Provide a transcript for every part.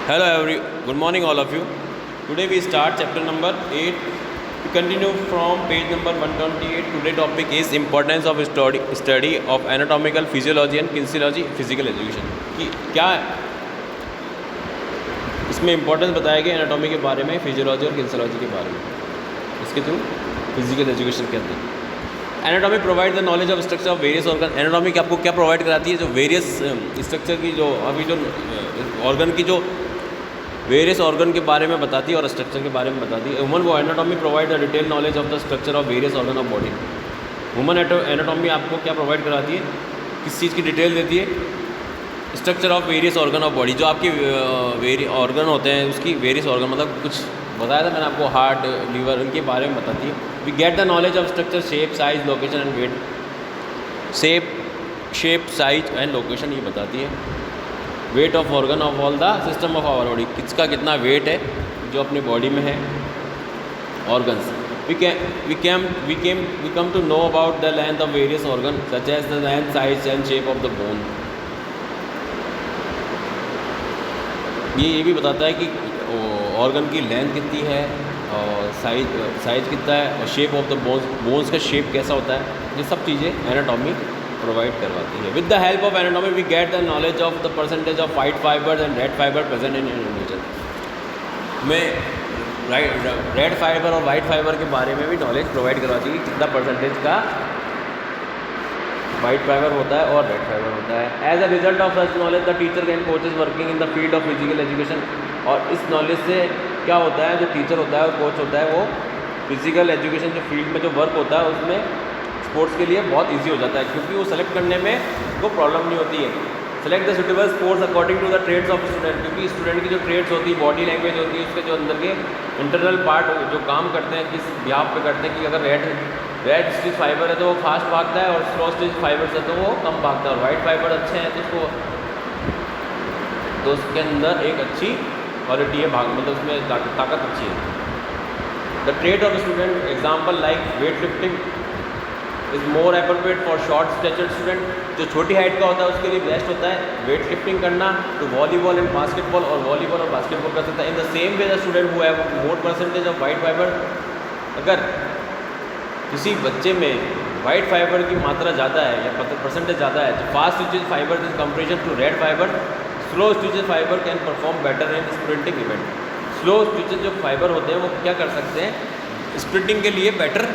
Good morning all of you. Today we start chapter number 8. We continue from page number 128. Today topic is importance of study of anatomical physiology and kinesiology physical education. कि क्या इसमें importance बताया गया anatomy के बारे में, physiology और kinesiology के बारे में, इसके थ्रू फिजिकल एजुकेशन के अंदर। Anatomy provide the knowledge of structure of various organ. Anatomy की आपको क्या प्रोवाइड कराती है? जो वेरियस स्ट्रक्चर की, जो अभी जो ऑर्गन की जो वेरियस ऑर्गन के बारे में बताती है और स्ट्रक्चर के बारे में बताती है। ह्यूमन वो anatomy provide the detail knowledge of the structure of various organ of body. Human anatomy आपको क्या प्रोवाइड कराती है? किस चीज़ की डिटेल देती है? Structure of various organ of body. जो आपकी ऑर्गन होते हैं उसकी वेरियस ऑर्गन, मतलब कुछ बताया था मैंने आपको, हार्ट, लीवर, उनके बारे में बताती है। We get the knowledge of structure, shape, size, location and weight. Shape, size and location ये बताती है। Weight of organ of all the system of our body, किसका कितना वेट है जो अपनी बॉडी में है, organs. We come to know about the length of various organ such as the length, size and shape of the bone. ये भी बताता है कि ऑर्गन की लेंथ कितनी है और साइज कितना है और शेप ऑफ द बोन्स का शेप कैसा होता है। ये सब चीज़ें एनाटॉमी प्रोवाइड करवाती है। With the help of anatomy we get the knowledge of the percentage of white fibres and red fibre present in individual. में रेड फाइबर और वाइट फाइबर के बारे में भी नॉलेज प्रोवाइड करवाती है, कितना परसेंटेज का वाइट फाइबर होता है और रेड फाइबर होता है। As a result of such knowledge the teacher can coaches working in the field of physical education. और इस नॉलेज से क्या होता है, जो टीचर होता है और कोच होता है वो फिजिकल एजुकेशन जो फील्ड में जो वर्क होता है उसमें स्पोर्ट्स के लिए बहुत इजी हो जाता है, क्योंकि वो सेलेक्ट करने में कोई प्रॉब्लम नहीं होती है। Select the suitable sports according to the traits of student, क्योंकि स्टूडेंट की जो ट्रेड्स होती है, बॉडी लैंग्वेज होती है, उसके जो अंदर के इंटरनल पार्ट जो काम करते हैं, किस व्याप पे करते हैं कि अगर रेड स्टिच फाइबर है तो वो फास्ट भागता है और स्लो स्टिच फाइबर है तो वो कम भागता है, और वाइट फाइबर अच्छे हैं तो उसके अंदर एक अच्छी क्वालिटी है, मतलब उसमें ताकत अच्छी है। The trade off student example like weight lifting is more appropriate for short statured student. जो छोटी हाइट का होता है उसके लिए बेस्ट होता है वेट लिफ्टिंग करना, तो वॉलीबॉल एंड बास्केटबॉल, और वॉलीबॉल और बास्केटबॉल कर सकता है। In the same way the student who have more percentage of white fibre, अगर किसी बच्चे में वाइट फाइबर की मात्रा ज़्यादा है या परसेंटेज ज़्यादा है, तो fast twitches fibre in comparison to red fibre, slow twitches fibre can perform better in sprinting event. Slow twitches जो फाइबर होते हैं वो क्या कर सकते हैं, स्प्रिंटिंग के लिए बेटर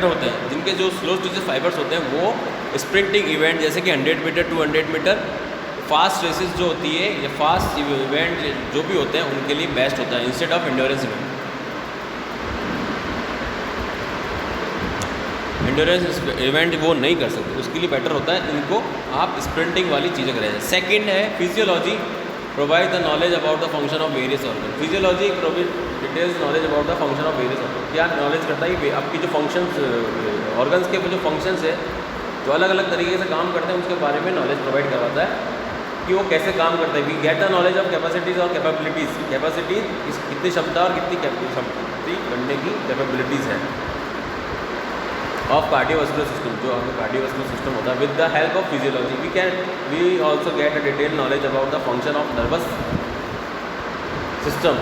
होते हैं। जिनके जो स्लो स्टिचेज फाइबर्स होते हैं वो स्प्रिंटिंग इवेंट जैसे कि 100 मीटर 200 मीटर फास्ट रेसेस जो होती है या फास्ट इवेंट जो भी होते हैं उनके लिए बेस्ट होता है instead of endurance event. Endurance event वो नहीं कर सकते, उसके लिए बेटर होता है इनको आप स्प्रिंटिंग वाली चीज़ें करें। सेकंड है physiology provide the knowledge about the function of various organ. Physiology details knowledge about the function of various organ. क्या नॉलेज करता है आपकी जो फंक्शंस ऑर्गन्स के जो फंक्शंस है जो अलग अलग तरीके से काम करते हैं उसके बारे में नॉलेज प्रोवाइड करवाता है कि वो कैसे काम करते हैं। We get the knowledge of capacities और कैपेबिलिटीज़। कैपेसिटीज़ कितनी क्षमता और कितनी शक्ति करने की कैपेबिलिटीज़ है ऑफ कार्डियोवास्कुलर सिस्टम, जो आपका कार्डियोवास्कुलर सिस्टम होता है। With the help of physiology we also get a detail knowledge about the function of nervous system.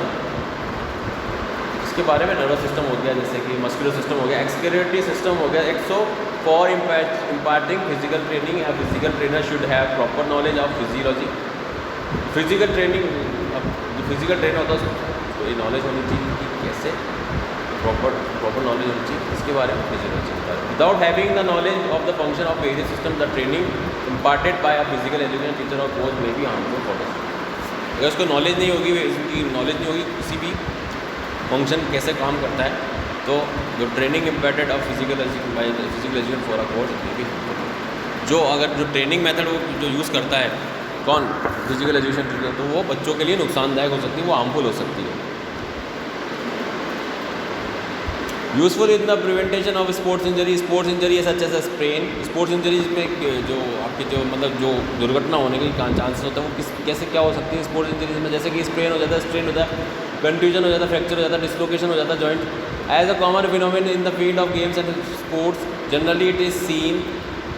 इसके बारे में नर्वस सिस्टम हो गया, जैसे कि मस्कुलर सिस्टम हो गया, एक्सक्रीटरी सिस्टम हो गया। एक्सो फॉर इम्पार्टिंग फिजिकल ट्रेनिंग या physical trainer should have proper knowledge of physiology. Physical training, अब जो फिजिकल ट्रेनर होता है उसको ये नॉलेज होनी चाहिए कि कैसे प्रॉपर नॉलेज होनी चाहिए, इसके बारे में फिजियोलॉजी होता है। Without having the knowledge of the function of various system the training imparted by a physical education teacher और कोच में भी हार्मफुल फॉर द स्टूडेंट। अगर उसको नॉलेज नहीं होगी, इसकी नॉलेज नहीं होगी किसी भी फंक्शन कैसे काम करता है, तो जो training imparted of physical education for a coach में भी जो अगर जो ट्रेनिंग मेथड जो यूज़ करता है कौन फिजिकल एजुकेशन टीचर, तो वो बच्चों के लिए नुकसानदायक हो सकती है, वो हार्मफुल हो सकती है। Useful in the prevention of sports injury है such as a sprain. Sports injuries में जो आपके जो मतलब जो दुर्घटना होने के चांसेस होता है वो कैसे क्या हो सकती है स्पोर्ट्स इंजरीज में, जैसे कि स्प्रेन हो जाता है, स्ट्रेन होता है, कंट्यूजन हो जाता है, फ्रैक्चर हो जाता है, डिस्लोकेशन हो जाता है joint. As a common phenomenon in the field of games and sports generally it is seen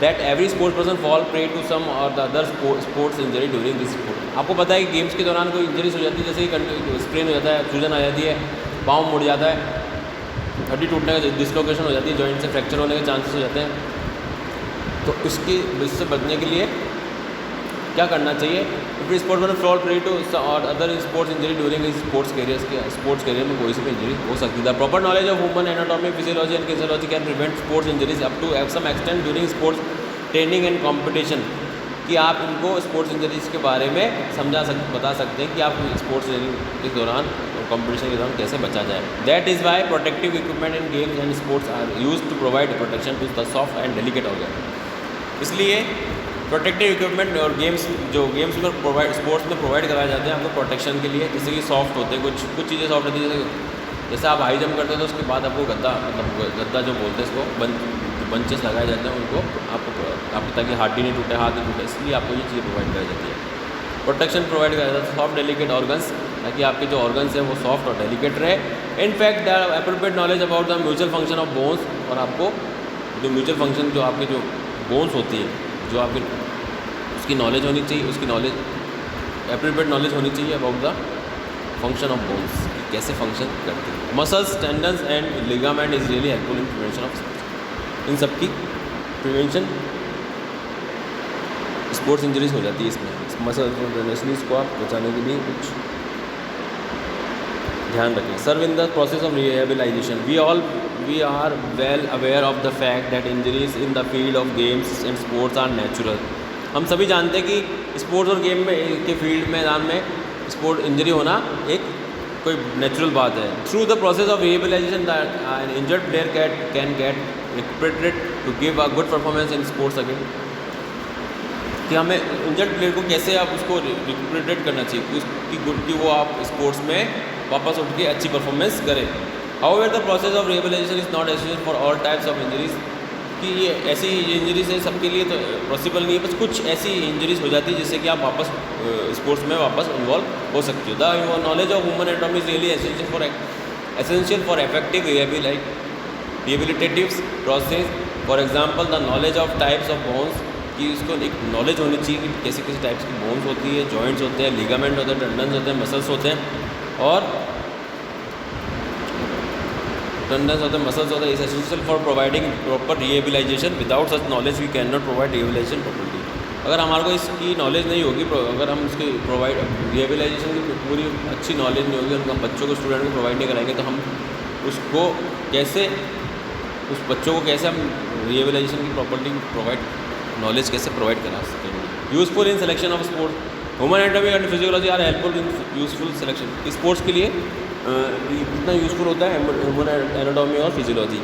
that every sports person fall prey to some और the other sports injury during this sport. आपको पता है कि games के दौरान कोई injuries हो जाती है, जैसे कि स्प्रेन हो जाता है, सूजन आ जाती है, पाँव मुड़ जाता है, हड्डी टूटने का डिसलोकेशन हो जाती है, जॉइंट से फ्रैक्चर होने के चांसेस हो जाते हैं। तो इससे बचने के लिए क्या करना चाहिए? फिर sports man fall prey to और other sports injury during sports career में कोई सी भी इंजरी हो सकती है। Proper knowledge of human anatomy, physiology and physiology can prevent sports injuries up to some extent during sports training and competition. कि आप इनको स्पोर्ट्स इंजरीज के बारे में बता सकते हैं कि आप स्पोर्ट्स ट्रेनिंग के दौरान और कॉम्पिटिशन के दौरान कैसे बचा जाए। That is why protective equipment in games and sports are use to provide protection to the soft and delicate organ. इसलिए प्रोटेक्टिव इक्विपमेंट और गेम्स में स्पोर्ट्स में प्रोवाइड कराए जाते हैं आपको प्रोटेक्शन के लिए, जैसे कि सॉफ्ट होते हैं, कुछ चीज़ें सॉफ्ट होती हैं, जैसे आप हाई जंप करते हैं तो उसके बाद आपको गद्दा जो बोलते हैं इसको बंचेस लगाए जाते हैं उनको आपको ताकि हार्डी नहीं टूटे, हाथ नहीं टूटे, इसलिए आपको ये चीज़ें प्रोवाइड कराई जाती है। प्रोटेक्शन प्रोवाइड कराया जाता है सॉफ्ट डेलिकेट ऑर्गन्स, ताकि आपके जो ऑर्गन्स हैं वो सॉफ्ट और डेलिकेट रहे। In fact the appropriate knowledge about the mutual function of bones, और आपको जो म्यूचुअल फंक्शन जो आपके जो बोन्स होती है जो आपकी उसकी नॉलेज होनी चाहिए, उसकी नॉलेज एप्रोप्रिएट नॉलेज होनी चाहिए about the function of bones, कैसे फंक्शन करती है। Muscles, tendons and ligament is really helpful in prevention of, इन सब की प्रिवेंशन स्पोर्ट्स इंजरीज हो जाती है इसमें। मसल्स को आप बचाने के लिए कुछ ध्यान रखें। Serve in the process of rehabilitation, we are well aware of the fact that injuries in the field of games and sports are natural. हम सभी जानते हैं कि स्पोर्ट्स और गेम में के फील्ड मैदान में स्पोर्ट इंजरी होना एक कोई नेचुरल बात है। Through the process of rehabilitation an injured player can get recuperated to give a good performance in sports again. कि हमें इंजर्ड प्लेयर को कैसे आप उसको रिकपरेटेड करना चाहिए कि वो आप स्पोर्ट्स में वापस उठ के अच्छी परफॉर्मेंस करें। However the process of rehabilitation is not essential for all types of injuries, कि ये ऐसी इंजरीज है सबके लिए तो पॉसिबल नहीं है, बस कुछ ऐसी इंजरीज हो जाती है जिससे कि आप वापस स्पोर्ट्स में वापस इन्वॉल्व हो सकते हो। The knowledge of human anatomy is really essential for effective rehabilitative process. For example the knowledge of types of bones, कि उसको एक नॉलेज होनी चाहिए कि कैसे कैसे टाइप्स की बोन्स होती है, जॉइंट्स होते हैं, लिगामेंट होते हैं, टेंडन्स होते हैं, मसल्स होते हैं और टेंडन्स होते हैं, मसल्स होते हैं। Is essential for providing proper rehabilitation. Without such knowledge we can not provide rehabilitation properly. अगर हमारे को इसकी नॉलेज नहीं होगी, अगर हम इसकी रिहेबिलाइजेशन की पूरी अच्छी नॉलेज नहीं होगी, उनको बच्चों को स्टूडेंट को प्रोवाइड नहीं कराएंगे तो हम उसको कैसे उस बच्चों को कैसे हम रिहेबिलाइजेशन की प्रॉपर्टी प्रोवाइड नॉलेज कैसे प्रोवाइड करा सकते हैं। Useful in selection of sports, human anatomy and physiology are helpful in useful selection. Sports के लिए कितना यूजफुल होता है ह्यूमन एनाटॉमी और physiology.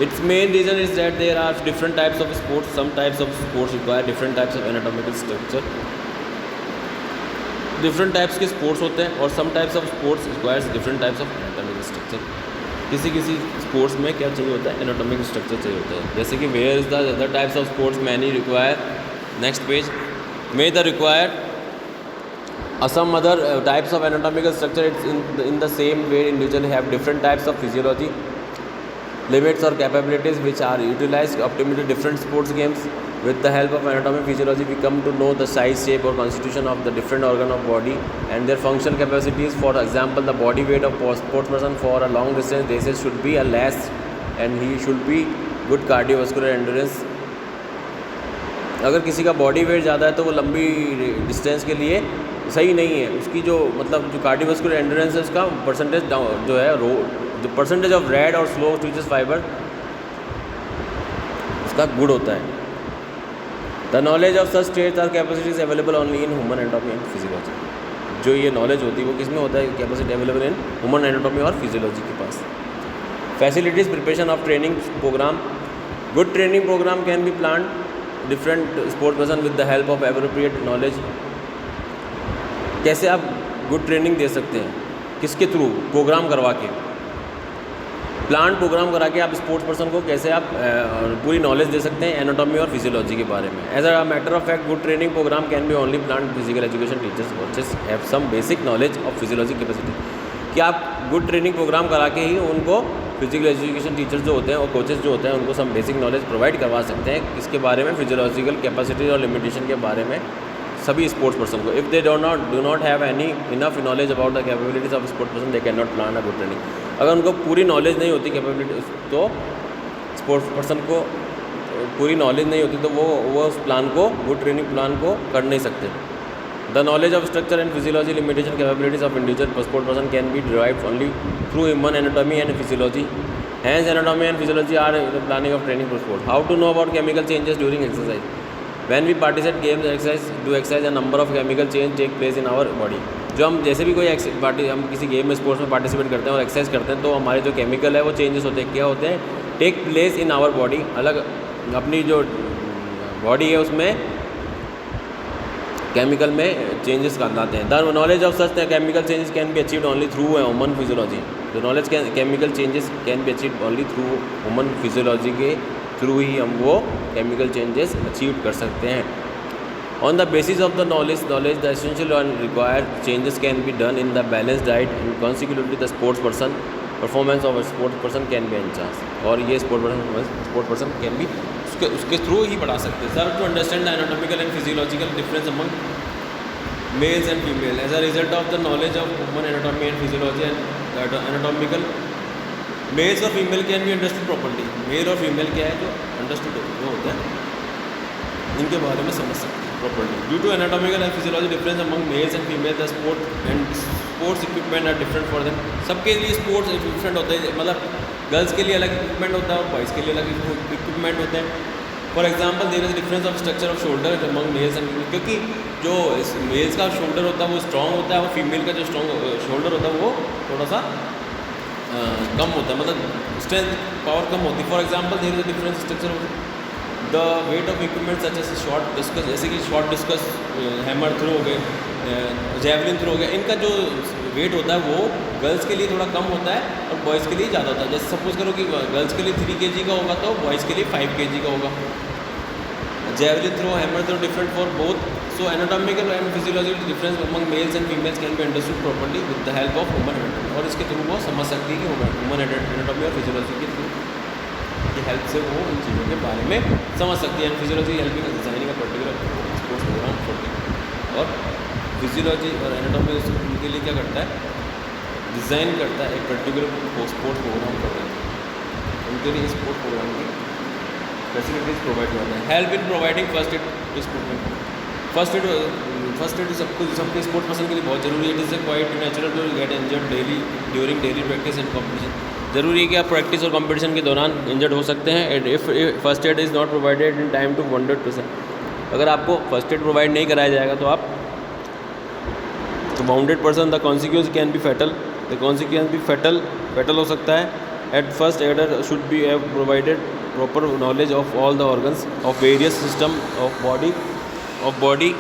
Its main reason is that there are different types of sports, some types of sports require different types of anatomical structure. Different types के sports होते हैं और some types of sports requires different types of anatomical structure. किसी sports में क्या चाहिए होता है, एनाटॉमिकल स्ट्रक्चर चाहिए होता है। जैसे कि where is the other types of sports many require, next page, may the require some other types of anatomical structure. It's in the same way individuals have different types of physiology, limits or capabilities which are utilized optimally to different sports games. With the help of anatomy and physiology, we come to know the size, shape or constitution of the different organ of body and their functional capacities. For example, the body weight of sports person for a long distance races should be a less and he should be good cardiovascular endurance. अगर किसी का body weight ज़्यादा है तो वो लंबी distance के लिए सही नहीं है। उसकी जो मतलब जो कार्डियोवास्कुलर एंड्योरेंस है उसका परसेंटेज जो है जो परसेंटेज ऑफ रेड और स्लो ट्विचेस फाइबर उसका गुड होता है। The knowledge of such states are capacities available only in human anatomy and physiology. जो ये नॉलेज होती है वो किस में होता है, capacity available in human anatomy और फिजियोलॉजी के पास। Facilities, preparation of training program, good training programme can be plan different sports person with the help of appropriate knowledge. कैसे आप गुड ट्रेनिंग दे सकते हैं, किसके थ्रू, प्रोग्राम करवा के, प्लान प्रोग्राम करा के आप स्पोर्ट्स पर्सन को कैसे आप पूरी नॉलेज दे सकते हैं एनाटॉमी और फिजियोलॉजी के बारे में। As a matter of fact good training programme can be only plan physical education teachers coaches have some basic knowledge of physiology capacity. कि आप गुड ट्रेनिंग प्रोग्राम करा के ही उनको फिजिकल एजुकेशन टीचर्स जो होते हैं और कोचेस जो होते हैं उनको सम बेसिक नॉलेज प्रोवाइड करवा सकते हैं इसके बारे में, फिजियोलॉजिकल कैपेसिटी और लिमिटेशन के बारे में सभी स्पोर्ट्स पर्सन को। If they do not have any enough knowledge about the capabilities of sports person they can not plan a good training. अगर उनको पूरी नॉलेज नहीं होती कैपेबिलिटी, तो स्पोर्ट्स पर्सन को पूरी नॉलेज नहीं होती तो वो उस प्लान को, गुड ट्रेनिंग प्लान को कर नहीं सकते। The knowledge of structure and physiology limitation capabilities of individual sports person can B derived only through human anatomy and physiology. Hence, anatomy and physiology are the planning of training for sport. How to know about chemical changes during exercise? When we participate games, exercise, a number of chemical change take place in our body. जो हम जैसे भी कोई हम किसी game में, sports में participate करते हैं और एक्सरसाइज करते हैं, तो हमारे जो केमिकल है वो चेंजेस होते हैं। क्या होते हैं? Take place in our body. अलग अपनी जो बॉडी है उसमें केमिकल में चेंजेस लाते हैं। The knowledge of such chemical changes can be achieved only through human physiology. The knowledge chemical changes can be achieved only through human physiology के through ही हम वो केमिकल चेंजेस अचीव कर सकते हैं। On the basis of the knowledge the essential and required changes can be done in the balance diet and consecutively the sports person performance of sports person can be enhance. और ये sports person can be उसके through ही बढ़ा सकते हैं। Sir, to understand the anatomical and physiological difference among males and female as a result of the knowledge of human anatomy and physiology and anatomical males और female can be understood properly. Male और female क्या है जो understood वो होता है, इनके बारे में समझ सकते हैं properly. Due to anatomical and physiology difference among males and female the sports equipment are different for them. सबके लिए स्पोर्ट्स इक्विपमेंट होते हैं, मतलब गर्ल्स के लिए अलग इक्विपमेंट होता है और बॉयज़ के लिए अलग इक्विपमेंट होते हैं। For example there is difference of structure of shoulder among males and female, क्योंकि जो मेल्स का शोल्डर होता है वो स्ट्रॉन्ग होता है और फीमेल का जो स्ट्रॉन्ग शोल्डर होता है वो थोड़ा सा कम होता है, मतलब स्ट्रेंथ पावर कम होती है। For example there is difference structure of the weight of equipment such as short discus, जैसे कि शॉर्ट डिस्कस, हैमर थ्रो हो गए, जैवलिन थ्रो हो गया, इनका जो वेट होता है वो गर्ल्स के लिए थोड़ा कम होता है और बॉयज़ के लिए ज़्यादा होता है। जैसे सपोज करो कि गर्ल्स के लिए 3 kg का होगा तो बॉयज़ के लिए 5 kg का होगा। Javelin throw, hammer throw different for both. So anatomical and physiological difference among males and females can be understood properly with the help of human anatomy. और इसके थ्रू वो समझ सकती है कि ह्यूमन एनाटॉमी और फिजियोलॉजी के थ्रू की हेल्प से वो इन चीज़ों के बारे में समझ सकती है। एंड फिजियोलॉजी हेल्पिंग डिजाइनिंग का पर्टिकुलर स्पोर्ट्स प्रोग्राम फॉर। और फिजियोलॉजी और एनाटॉमी उनके लिए क्या करता है? डिज़ाइन करता है एक पर्टिकुलर स्पोर्ट्स प्रोग्राम करता है, उनके लिए स्पोर्ट्स प्रोग्राम की फैसिलिटीज़ प्रोवाइड करता है। Help in providing first aid sport. First aid सबके स्पोर्ट्स पर्सन के लिए बहुत जरूरी है। It is a quite natural to get injured daily during daily practice and competition. ज़रूरी है कि आप प्रैक्टिस और कंपटीशन के दौरान इंजर्ड हो सकते हैं। And if first aid is not provided in time to 100%, अगर आपको फर्स्ट एड प्रोवाइड नहीं कराया जाएगा तो आप bounded person the consequence can be fatal, the consequence भी फैटल हो सकता है। At first adder should be have provided proper knowledge of all the organs of various system of body